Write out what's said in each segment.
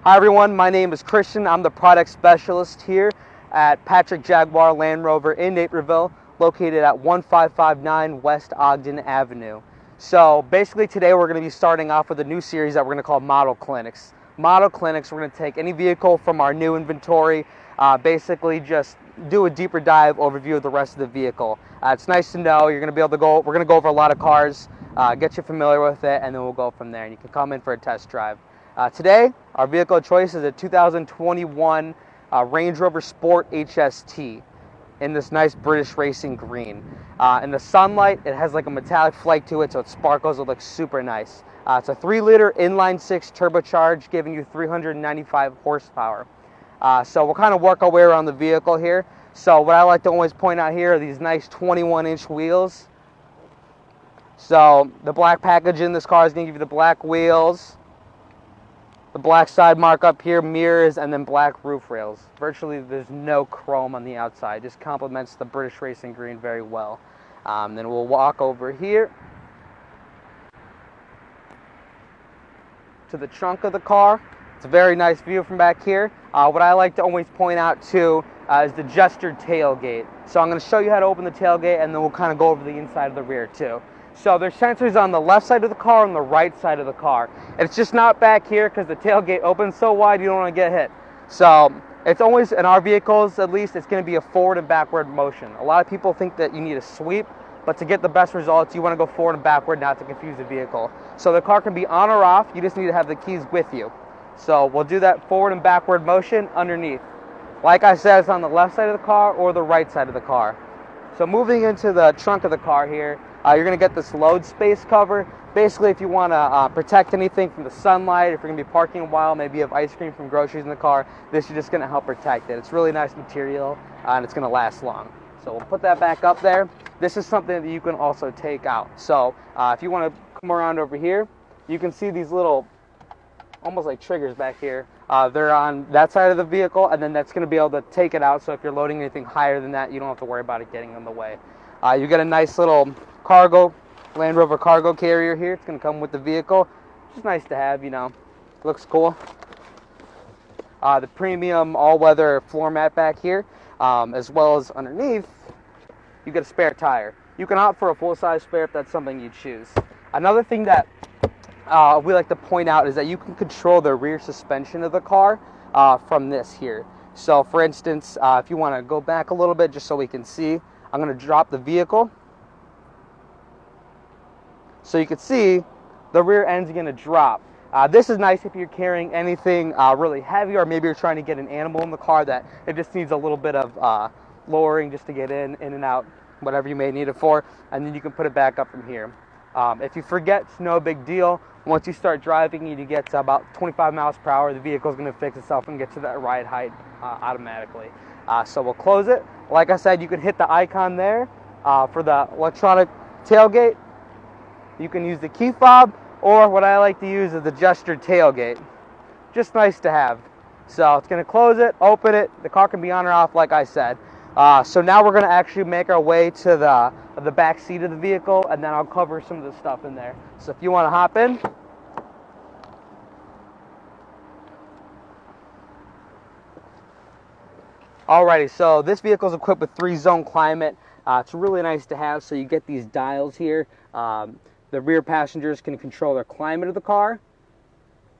Hi everyone, my name is Christian. I'm the product specialist here at Patrick Jaguar Land Rover in Naperville, located at 1559 West Ogden Avenue. So basically today we're going to be starting off with a new series that we're going to call Model Clinics. Model Clinics, we're going to take any vehicle from our new inventory, basically just do a deeper dive overview of the rest of the vehicle. It's nice to know you're going to be able to go, we're going to go over a lot of cars, get you familiar with it, and then we'll go from there. And you can come in for a test drive. Today, our vehicle of choice is a 2021 Range Rover Sport HST in this nice British racing green. In the sunlight, it has like a metallic flake to it, so it sparkles. It looks super nice. It's a 3-liter inline-6 turbocharged, giving you 395 horsepower. So we'll kind of work our way around the vehicle here. So what I like to always point out here are these nice 21-inch wheels. So the black package in this car is going to give you the black wheels, the black side mark up here, mirrors, and then black roof rails. Virtually there's no chrome on the outside. Just complements the British racing green very well. Then we'll walk over here to the trunk of the car. It's a very nice view from back here. What I like to always point out too is the gestured tailgate. So I'm going to show you how to open the tailgate, and then we'll kind of go over the inside of the rear too. So there's sensors on the left side of the car and the right side of the car. It's just not back here because the tailgate opens so wide you don't want to get hit. So it's always, in our vehicles at least, it's going to be a forward and backward motion. A lot of people think that you need a sweep, but to get the best results you want to go forward and backward, not to confuse the vehicle. So the car can be on or off, you just need to have the keys with you. So we'll do that forward and backward motion underneath. Like I said, it's on the left side of the car or the right side of the car. So moving into the trunk of the car here, you're going to get this load space cover. Basically, if you want to protect anything from the sunlight, if you're going to be parking a while, maybe you have ice cream from groceries in the car, this is just going to help protect it. It's really nice material, and it's going to last long. So we'll put that back up there. This is something that you can also take out. So if you want to come around over here, you can see these little, almost like triggers back here. They're on that side of the vehicle, and then that's going to be able to take it out. So if you're loading anything higher than that, you don't have to worry about it getting in the way. You get a nice little cargo, Land Rover cargo carrier here. It's going to come with the vehicle. Just nice to have, you know. Looks cool. The premium all-weather floor mat back here, as well as underneath, you get a spare tire. You can opt for a full-size spare if that's something you choose. Another thing that we like to point out is that you can control the rear suspension of the car from this here. So for instance, if you want to go back a little bit just so we can see, I'm going to drop the vehicle. So you can see the rear end's going to drop. This is nice if you're carrying anything really heavy, or maybe you're trying to get an animal in the car that it just needs a little bit of lowering just to get in and out, whatever you may need it for, and then you can put it back up from here. If you forget, it's no big deal. Once you start driving and you get to about 25 miles per hour, the vehicle's going to fix itself and get to that ride height automatically. So we'll close it. Like I said, you can hit the icon there for the electronic tailgate. You can use the key fob, or what I like to use is the gestured tailgate. Just nice to have. So it's going to close it, open it. The car can be on or off, like I said. So now we're going to actually make our way to the back seat of the vehicle, and then I'll cover some of the stuff in there. So if you want to hop in. Alrighty, so this vehicle is equipped with 3-zone climate. It's really nice to have, so you get these dials here. The rear passengers can control their climate of the car,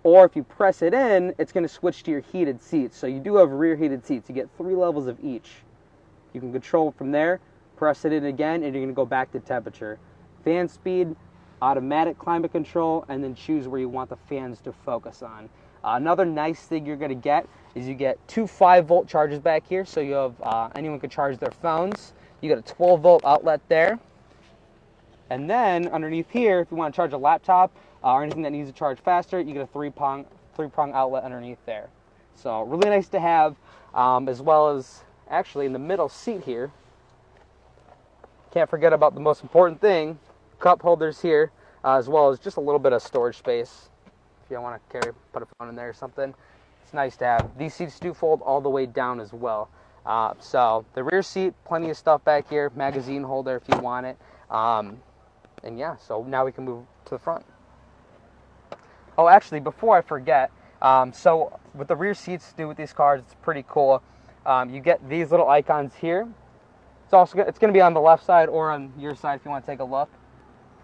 or if you press it in, it's going to switch to your heated seats. So you do have rear heated seats. You get 3 levels of each. You can control from there, press it in again, and you're going to go back to temperature. Fan speed, automatic climate control, and then choose where you want the fans to focus on. Another nice thing you're going to get is you get 2 5-volt chargers back here, so you have anyone can charge their phones. You get a 12-volt outlet there. And then underneath here, if you want to charge a laptop or anything that needs to charge faster, you get a three-prong outlet underneath there. So really nice to have, as well as actually in the middle seat here. Can't forget about the most important thing, cup holders here, as well as just a little bit of storage space. If you want to put a phone in there or something, it's nice to have. These seats do fold all the way down as well. So the rear seat, plenty of stuff back here, magazine holder if you want it. And yeah, so now we can move to the front. Oh, actually, before I forget, So what the rear seats do with these cars, it's pretty cool. You get these little icons here. It's going to be on the left side or on your side if you want to take a look.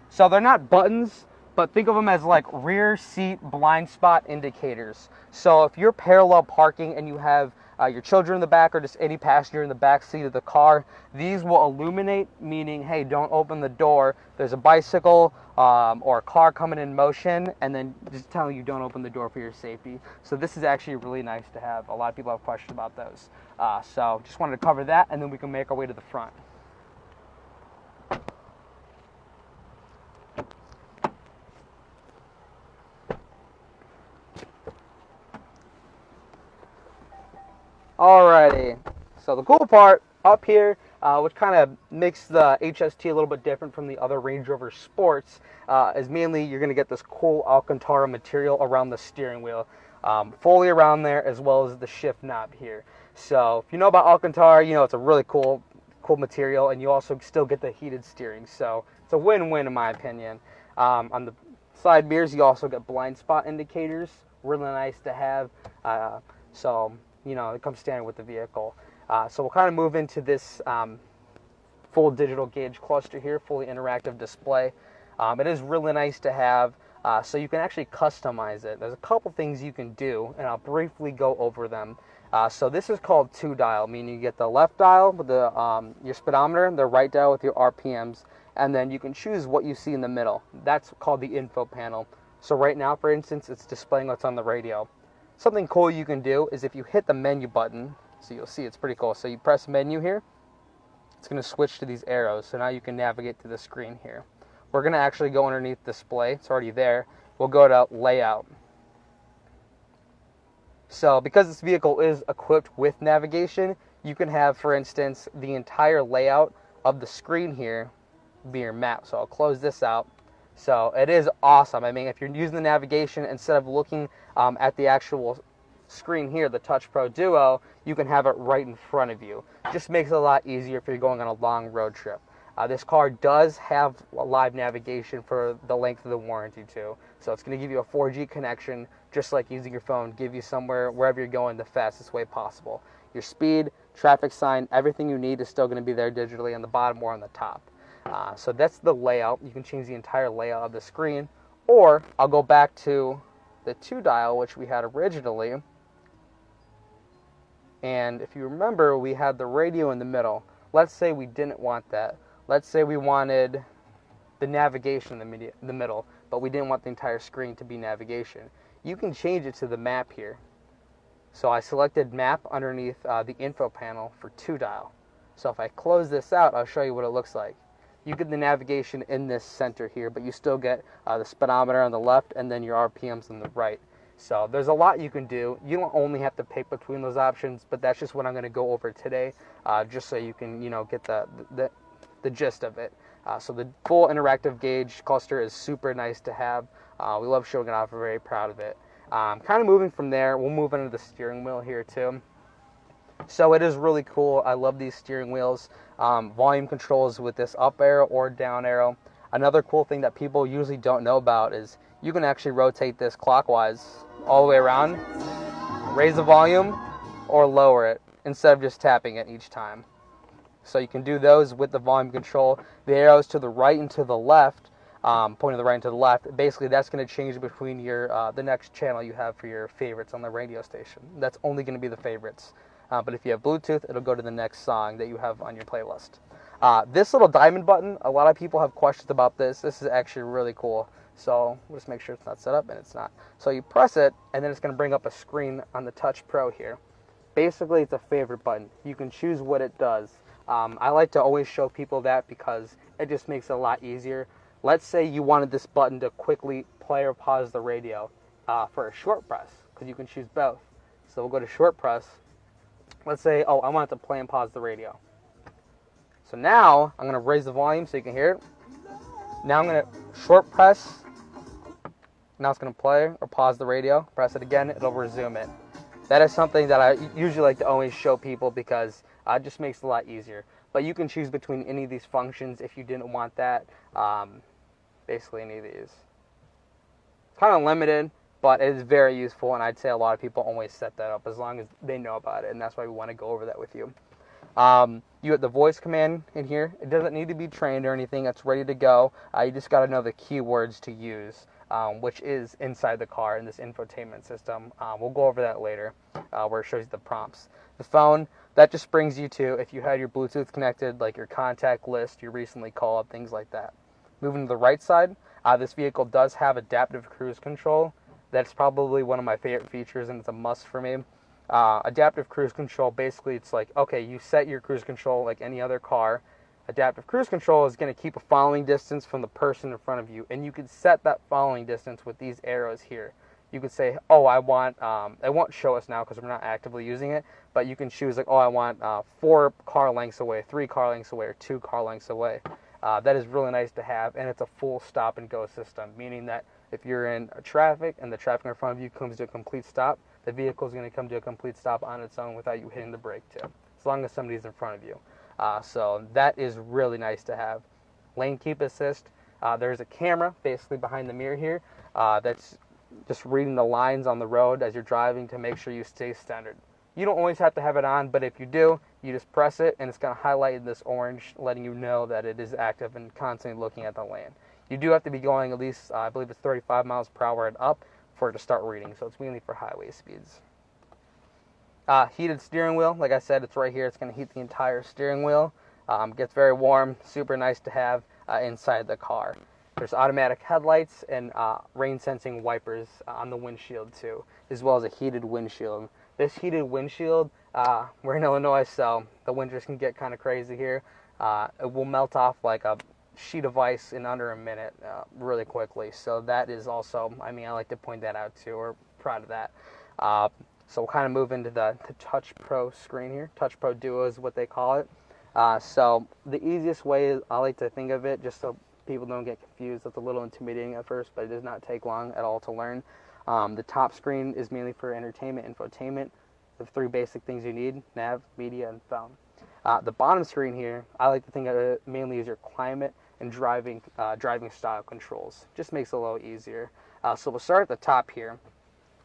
So they're not buttons, but think of them as like rear seat blind spot indicators. So if you're parallel parking and you have your children in the back or just any passenger in the back seat of the car, these will illuminate, meaning, hey, don't open the door. There's a bicycle or a car coming in motion, and then just telling you don't open the door for your safety. So this is actually really nice to have. A lot of people have questions about those. So just wanted to cover that, and then we can make our way to the front. Alrighty, so the cool part up here, which kind of makes the HST a little bit different from the other Range Rover Sports, is mainly you're going to get this cool Alcantara material around the steering wheel, fully around there, as well as the shift knob here. So if you know about Alcantara, you know it's a really cool material, and you also still get the heated steering. So it's a win-win in my opinion. On the side mirrors, you also get blind spot indicators, really nice to have. So you know, it comes standard with the vehicle. So we'll kind of move into this full digital gauge cluster here, fully interactive display. It is really nice to have, so you can actually customize it. There's a couple things you can do, and I'll briefly go over them. So this is called 2-dial, meaning you get the left dial with the your speedometer, the right dial with your RPMs, and then you can choose what you see in the middle. That's called the info panel. So right now, for instance, it's displaying what's on the radio. Something cool you can do is if you hit the menu button, so you'll see it's pretty cool. So you press menu here, it's going to switch to these arrows. So now you can navigate to the screen here. We're going to actually go underneath display. It's already there. We'll go to layout. So because this vehicle is equipped with navigation, you can have, for instance, the entire layout of the screen here be your map. So I'll close this out. So it is awesome. I mean, if you're using the navigation, instead of looking at the actual screen here, the Touch Pro Duo, you can have it right in front of you. Just makes it a lot easier if you're going on a long road trip. This car does have live navigation for the length of the warranty too. So it's going to give you a 4G connection, just like using your phone, give you somewhere, wherever you're going, the fastest way possible. Your speed, traffic sign, everything you need is still going to be there digitally on the bottom or on the top. So that's the layout. You can change the entire layout of the screen, or I'll go back to the 2-dial, which we had originally. And if you remember, we had the radio in the middle. Let's say we didn't want that. Let's say we wanted the navigation in the middle, but we didn't want the entire screen to be navigation. You can change it to the map here. So I selected map underneath the info panel for 2-dial. So if I close this out, I'll show you what it looks like. You get the navigation in this center here, but you still get the speedometer on the left and then your RPMs on the right. So there's a lot you can do. You don't only have to pick between those options, but that's just what I'm going to go over today, just so you can, you know, get the gist of it. So the full interactive gauge cluster is super nice to have. We love showing it off. We're very proud of it. Kind of moving from there, we'll move into the steering wheel here too. So it is really cool. I love these steering wheels. Volume controls with this up arrow or down arrow. Another cool thing that people usually don't know about is you can actually rotate this clockwise all the way around, raise the volume, or lower it instead of just tapping it each time. So you can do those with the volume control. The arrows to the right and to the left, pointing to the right and to the left, basically that's going to change between your the next channel you have for your favorites on the radio station. That's only going to be the favorites. But if you have Bluetooth, it'll go to the next song that you have on your playlist. This little diamond button, a lot of people have questions about this. This is actually really cool. So we'll just make sure it's not set up, and it's not. So you press it, and then it's going to bring up a screen on the Touch Pro here. Basically, it's a favorite button. You can choose what it does. I like to always show people that because it just makes it a lot easier. Let's say you wanted this button to quickly play or pause the radio for a short press, because you can choose both. So we'll go to short press. Let's say, oh, I want it to play and pause the radio. So now I'm going to raise the volume so you can hear it. Now I'm going to short press. Now it's going to play or pause the radio. Press it again, it'll resume it. That is something that I usually like to always show people because it just makes it a lot easier. But you can choose between any of these functions if you didn't want that. Basically any of these. It's kind of limited, but it is very useful, and I'd say a lot of people always set that up as long as they know about it, and that's why we want to go over that with you. You have the voice command in here. It doesn't need to be trained or anything. It's ready to go. You just got to know the keywords to use, which is inside the car in this infotainment system. We'll go over that later, where it shows you the prompts. The phone, that just brings you to, if you had your Bluetooth connected, like your contact list, your recently called, things like that. Moving to the right side, this vehicle does have adaptive cruise control. That's probably one of my favorite features, and it's a must for me. Adaptive cruise control, basically it's like, okay, you set your cruise control like any other car. Adaptive cruise control is going to keep a following distance from the person in front of you, and you can set that following distance with these arrows here. You could say, oh, I want, it won't show us now because we're not actively using it, but you can choose like, oh, I want 4 car lengths away, 3 car lengths away, or 2 car lengths away. That is really nice to have, and it's a full stop and go system, meaning that if you're in traffic and the traffic in front of you comes to a complete stop, the vehicle is going to come to a complete stop on its own without you hitting the brake too, as long as somebody's in front of you. So that is really nice to have. Lane keep assist. There's a camera basically behind the mirror here that's just reading the lines on the road as you're driving to make sure you stay centered. You don't always have to have it on, but if you do, you just press it and it's going to highlight in this orange, letting you know that it is active and constantly looking at the lane. You do have to be going at least, I believe it's 35 miles per hour and up for it to start reading, so it's mainly for highway speeds. Heated steering wheel, like I said, it's right here. It's going to heat the entire steering wheel. Gets very warm, super nice to have inside the car. There's automatic headlights and rain sensing wipers on the windshield too, as well as a heated windshield. This heated windshield, we're in Illinois, so the winters can get kind of crazy here. It will melt off like a sheet of ice in under a minute really quickly. So that is also, I mean, I like to point that out too. We're proud of that. So we'll kind of move into the Touch Pro screen here. Touch Pro Duo is what they call it. So the easiest way I like to think of it, just so people don't get confused, it's a little intimidating at first, but it does not take long at all to learn. The top screen is mainly for entertainment, infotainment. The 3 basic things you need: nav, media, and phone. The bottom screen here, I like to think of it mainly as your climate and driving style controls. Just makes it a little easier. So we'll start at the top here.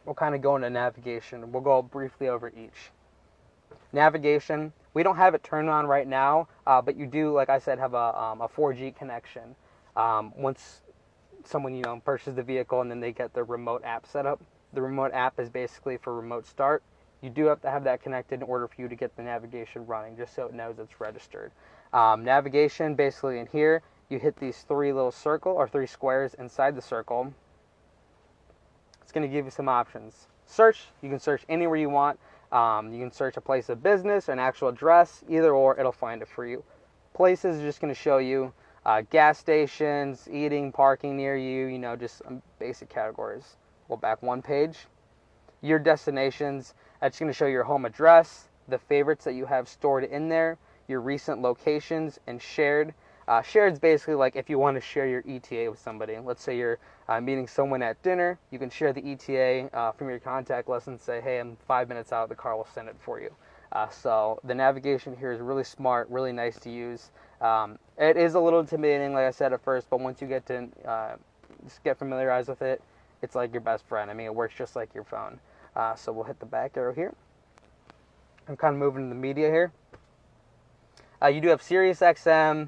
We'll kind of go into navigation. We'll go briefly over each. Navigation, we don't have it turned on right now, but you do, like I said, have a 4G connection. Once someone purchases the vehicle and then they get the remote app set up, the remote app is basically for remote start. You do have to have that connected in order for you to get the navigation running, just so it knows it's registered. Navigation, basically in here, you hit these 3 little or 3 squares inside the circle. It's going to give you some options. Search, you can search anywhere you want. You can search a place of business, an actual address, either or, it'll find it for you. Places is just going to show you gas stations, eating, parking near you, just some basic categories. Go back 1 page. Your destinations, that's going to show your home address, the favorites that you have stored in there, your recent locations, and shared. Shared is basically like if you want to share your ETA with somebody. Let's say you're meeting someone at dinner, you can share the ETA from your contact list and say, hey, I'm 5 minutes out, the car will send it for you. So the navigation here is really smart, really nice to use. It is a little intimidating, like I said at first, but once you get to just get familiarized with it, it's like your best friend. I mean, it works just like your phone. So we'll hit the back arrow here. I'm kind of moving to the media here. You do have Sirius XM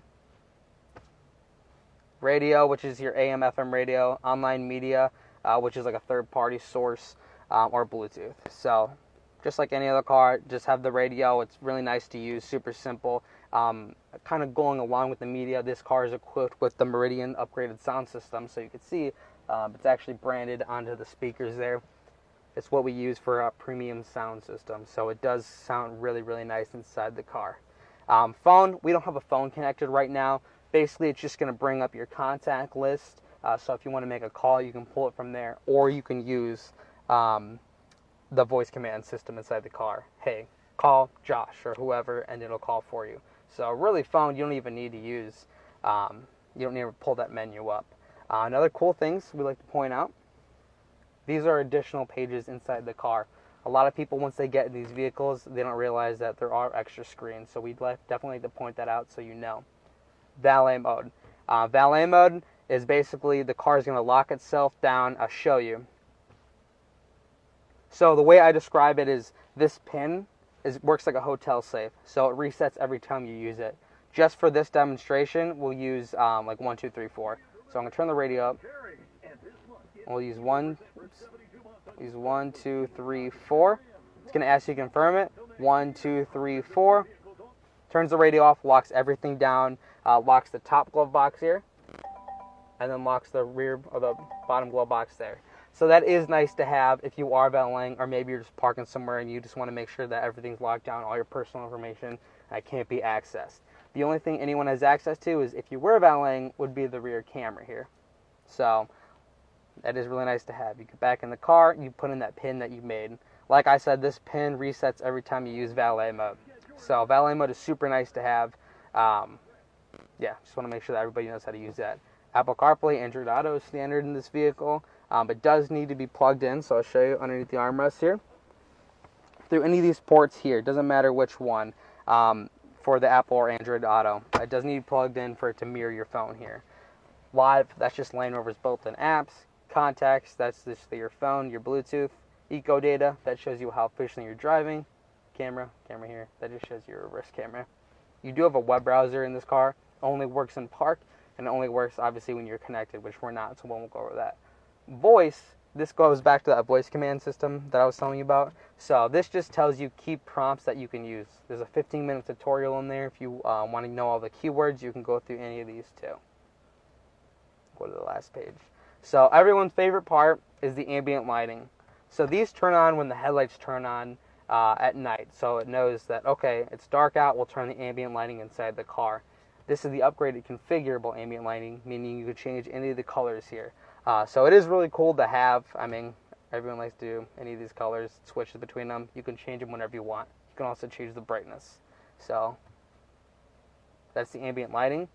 radio, which is your AM, FM radio, online media, which is like a third-party source, or Bluetooth. So just like any other car, just have the radio. It's really nice to use, super simple. Kind of going along with the media, this car is equipped with the Meridian upgraded sound system, so you can see it's actually branded onto the speakers there. It's what we use for a premium sound system, so it does sound really, really nice inside the car. Phone, we don't have a phone connected right now. Basically, it's just going to bring up your contact list, so if you want to make a call, you can pull it from there, or you can use the voice command system inside the car. Hey, call Josh or whoever, and it'll call for you. So really, phone, you don't even need to use, you don't need to pull that menu up. Another cool things we like to point out, these are additional pages inside the car. A lot of people, once they get in these vehicles, they don't realize that there are extra screens. So we'd definitely like to point that out so you know. Valet mode. Valet mode is basically the car is going to lock itself down. I'll show you. So the way I describe it is this pin works like a hotel safe. So it resets every time you use it. Just for this demonstration, we'll use like 1, 2, 3, 4. So I'm gonna turn the radio up. We'll use 1, 2, 3, 4. It's gonna ask you to confirm it. 1, 2, 3, 4. Turns the radio off, locks everything down, locks the top glove box here, and then locks the rear or the bottom glove box there. So that is nice to have if you are valeting, or maybe you're just parking somewhere and you just want to make sure that everything's locked down, all your personal information can't be accessed. The only thing anyone has access to is if you were valeting would be the rear camera here. So that is really nice to have. You get back in the car, you put in that pin that you made. Like I said, this pin resets every time you use valet mode. So valet mode is super nice to have. Yeah, just want to make sure that everybody knows how to use that. Apple CarPlay, Android Auto is standard in this vehicle. It does need to be plugged in, so I'll show you underneath the armrest here. Through any of these ports here, it doesn't matter which one, for the Apple or Android Auto. It does need plugged in for it to mirror your phone here. Live, that's just Land Rover's built-in apps. Contacts, that's just your phone, your Bluetooth. Eco data, that shows you how efficiently you're driving. Camera here, that just shows your reverse camera. You do have a web browser in this car. It only works in park, and it only works obviously when you're connected, which we're not, so we won't go over that. Voice, this goes back to that voice command system that I was telling you about. So this just tells you key prompts that you can use. There's a 15-minute tutorial in there. If you want to know all the keywords, you can go through any of these too. Go to the last page. So everyone's favorite part is the ambient lighting. So these turn on when the headlights turn on at night. So it knows that, okay, it's dark out, we'll turn the ambient lighting inside the car. This is the upgraded configurable ambient lighting, meaning you can change any of the colors here. So it is really cool to have. I mean, everyone likes to do any of these colors, switches between them. You can change them whenever you want. You can also change the brightness. So that's the ambient lighting.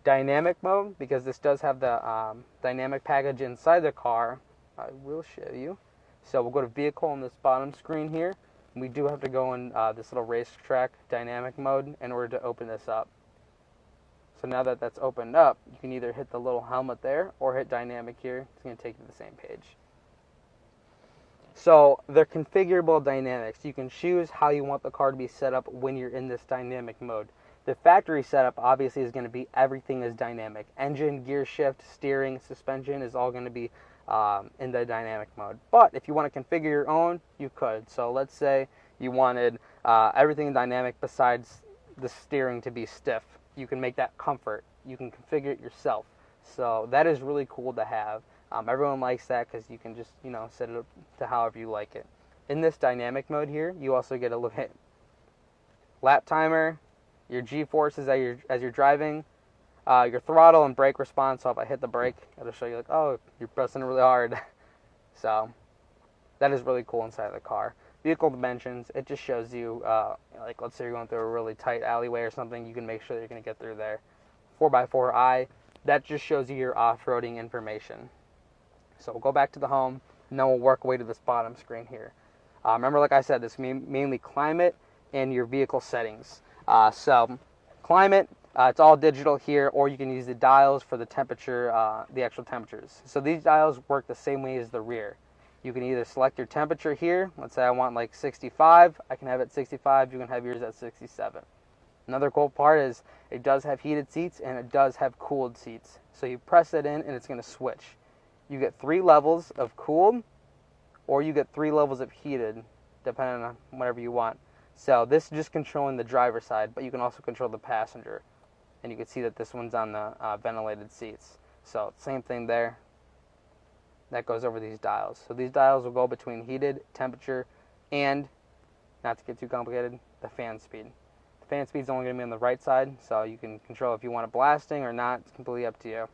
Dynamic mode, because this does have the dynamic package inside the car, I will show you. So we'll go to vehicle on this bottom screen here. We do have to go in this little racetrack dynamic mode in order to open this up. So now that that's opened up, you can either hit the little helmet there or hit dynamic here. It's going to take you to the same page. So they're configurable dynamics. You can choose how you want the car to be set up when you're in this dynamic mode. The factory setup obviously is going to be everything is dynamic. Engine, gear shift, steering, suspension is all going to be in the dynamic mode. But if you want to configure your own, you could. So let's say you wanted everything dynamic besides the steering to be stiff. You can make that comfort. You can configure it yourself. So that is really cool to have. Everyone likes that because you can just, set it up to however you like it. In this dynamic mode here, you also get a look at lap timer, your G-forces as you're driving, your throttle and brake response. So if I hit the brake, it'll show you like, oh, you're pressing really hard. So that is really cool inside of the car. Vehicle dimensions, it just shows you, like let's say you're going through a really tight alleyway or something, you can make sure that you're going to get through there. 4x4i, that just shows you your off-roading information. So we'll go back to the home, and then we'll work away to this bottom screen here. Remember, like I said, this mainly climate and your vehicle settings. So climate, it's all digital here, or you can use the dials for the temperature, the actual temperatures. So these dials work the same way as the rear. You can either select your temperature here. Let's say I want like 65. I can have it at 65. You can have yours at 67. Another cool part is it does have heated seats and it does have cooled seats. So you press it in and it's going to switch. You get 3 levels of cooled, or you get 3 levels of heated, depending on whatever you want. So this is just controlling the driver's side, but you can also control the passenger. And you can see that this one's on the ventilated seats. So same thing there. That goes over these dials. So these dials will go between heated, temperature, and, not to get too complicated, the fan speed. The fan speed is only going to be on the right side, so you can control if you want it blasting or not. It's completely up to you.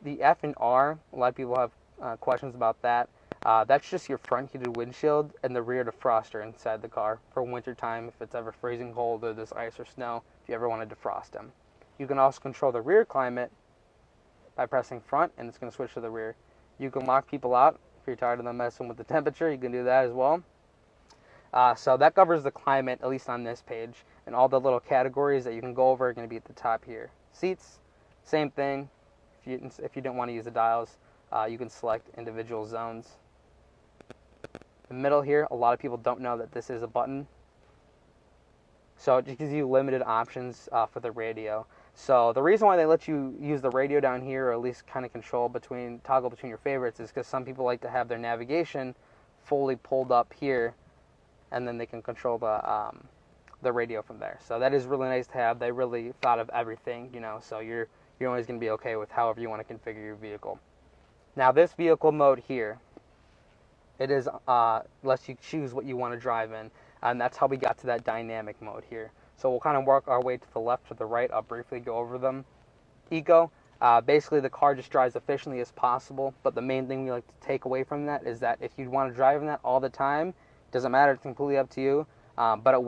The F and R, a lot of people have questions about that. That's just your front heated windshield and the rear defroster inside the car for winter time if it's ever freezing cold or there's ice or snow, if you ever want to defrost them. You can also control the rear climate by pressing front, and it's going to switch to the rear. You can lock people out. If you're tired of them messing with the temperature, you can do that as well. So that covers the climate, at least on this page. And all the little categories that you can go over are going to be at the top here. Seats, same thing. If you didn't want to use the dials, you can select individual zones. The middle here, a lot of people don't know that this is a button. So it just gives you limited options for the radio. So the reason why they let you use the radio down here, or at least kind of toggle between your favorites, is because some people like to have their navigation fully pulled up here, and then they can control the radio from there. So that is really nice to have. They really thought of everything, you know. So you're always going to be okay with however you want to configure your vehicle. Now this vehicle mode here, it is lets you choose what you want to drive in, and that's how we got to that dynamic mode here. So we'll kind of work our way to the left or the right. I'll briefly go over them. Eco, basically the car just drives efficiently as possible, but the main thing we like to take away from that is that if you want to drive in that all the time, doesn't matter, it's completely up to you, but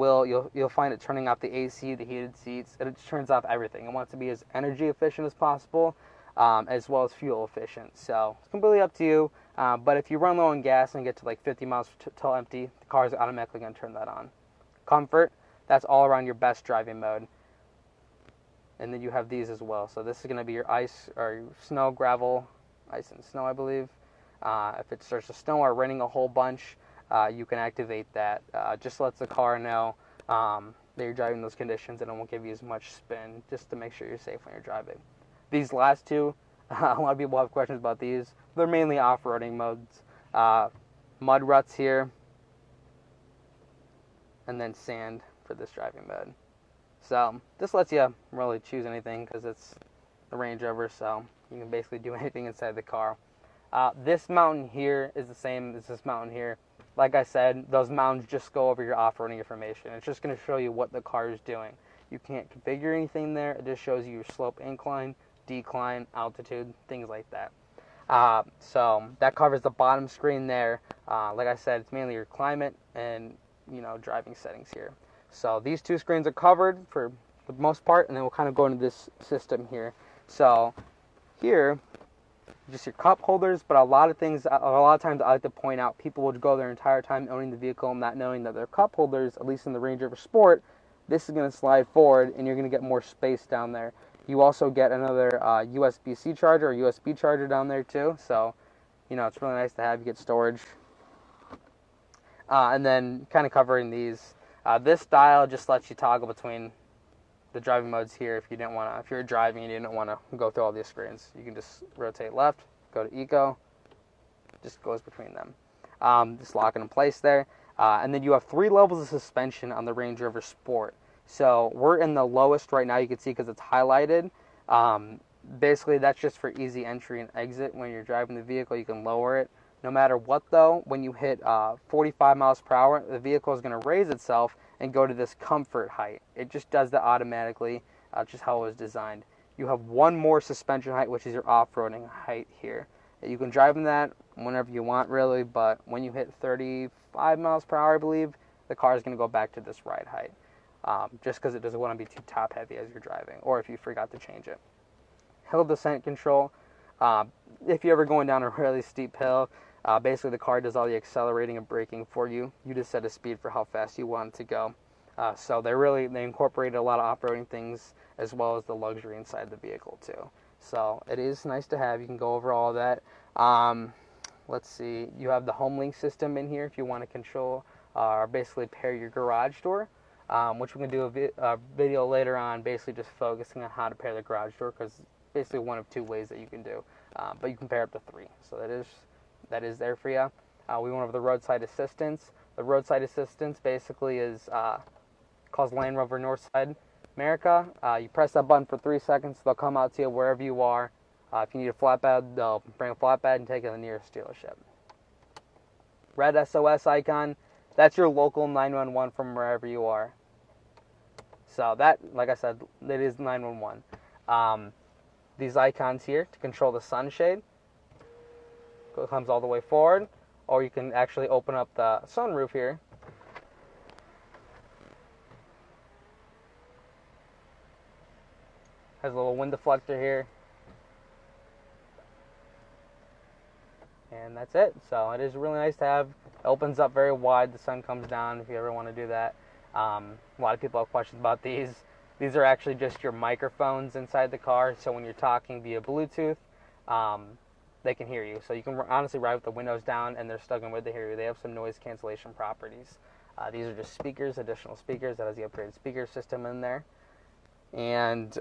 you'll find it turning off the AC, the heated seats, it just turns off everything. It wants to be as energy efficient as possible, as well as fuel efficient. So it's completely up to you, but if you run low on gas and get to like 50 miles till empty, the car is automatically going to turn that on. Comfort, that's all around your best driving mode. And then you have these as well. So this is going to be your ice or your snow, gravel, ice and snow, I believe. If it starts to snow or raining a whole bunch, you can activate that. Just lets the car know that you're driving those conditions, and it won't give you as much spin, just to make sure you're safe when you're driving. These last two, a lot of people have questions about these. They're mainly off-roading modes. Mud ruts here, and then sand for this driving mode. So this lets you really choose anything because it's a Range Rover, so you can basically do anything inside the car. This mountain here is the same as this mountain here. Like I said, those mountains just go over your off-roading information. It's just going to show you what the car is doing. You can't configure anything there. It just shows you your slope, incline, decline, altitude, things like that. So that covers the bottom screen there. Like I said, it's mainly your climate and driving settings here. So these two screens are covered for the most part, and then we'll kind of go into this system here. So here, just your cup holders, but a lot of times I like to point out, people will go their entire time owning the vehicle and not knowing that their cup holders, at least in the Range Rover Sport, this is going to slide forward and you're going to get more space down there. You also get another USB-C charger or USB charger down there too, so it's really nice to have. You get storage. And then kind of covering these, this dial just lets you toggle between the driving modes here. If you're driving and you didn't want to go through all these screens, you can just rotate left, go to Eco, just goes between them. Just lock it in place there. And then you have 3 levels of suspension on the Range Rover Sport. So we're in the lowest right now, you can see, because it's highlighted. Basically, that's just for easy entry and exit. When you're driving the vehicle, you can lower it. No matter what, though, when you hit 45 miles per hour, the vehicle is going to raise itself and go to this comfort height. It just does that automatically, just how it was designed. You have one more suspension height, which is your off-roading height here. You can drive in that whenever you want, really, but when you hit 35 miles per hour, I believe, the car is going to go back to this ride height, just because it doesn't want to be too top-heavy as you're driving, or if you forgot to change it. Hill descent control. If you're ever going down a really steep hill, basically the car does all the accelerating and braking for you. You just set a speed for how fast you want it to go. So they incorporated a lot of off-roading things as well as the luxury inside the vehicle too. So it is nice to have. You can go over all that. Let's see. You have the HomeLink system in here if you want to control or basically pair your garage door, which we can do a video later on, basically just focusing on how to pair the garage door, because basically one of 2 ways that you can do. But you can pair up to 3. So that is there for you. We went over the roadside assistance. The roadside assistance basically is calls Land Rover Northside America. You press that button for 3 seconds. They'll come out to you wherever you are. If you need a flatbed, they'll bring a flatbed and take it to the nearest dealership. Red SOS icon, that's your local 911 from wherever you are. So that, like I said, it is 911. These icons here to control the sunshade. It comes all the way forward, or you can actually open up the sunroof here. Has a little wind deflector here. And that's it. So it is really nice to have. It opens up very wide. The sun comes down if you ever want to do that. A lot of people have questions about these. These are actually just your microphones inside the car. So when you're talking via Bluetooth, they can hear you. So you can honestly ride with the windows down and they're still going to hear you. They have some noise cancellation properties. These are just speakers, additional speakers. That has the upgraded speaker system in there. And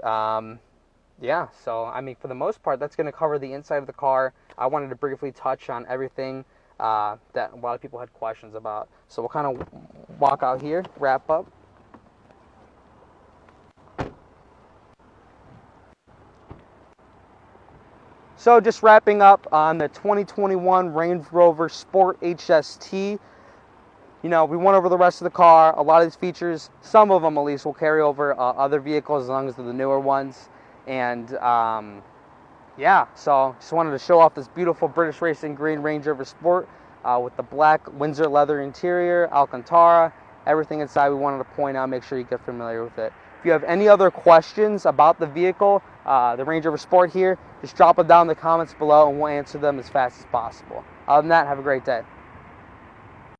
yeah, so I mean, for the most part, that's going to cover the inside of the car. I wanted to briefly touch on everything that a lot of people had questions about. So we'll kind of walk out here, wrap up. So just wrapping up on the 2021 Range Rover Sport HST. You know, we went over the rest of the car. A lot of these features, some of them at least, will carry over other vehicles as long as they're the newer ones. And yeah, so just wanted to show off this beautiful British Racing Green Range Rover Sport with the black Windsor leather interior, Alcantara, everything inside we wanted to point out, make sure you get familiar with it. If you have any other questions about the vehicle, the Range Rover Sport here, just drop them down in the comments below and we'll answer them as fast as possible. Other than that, have a great day.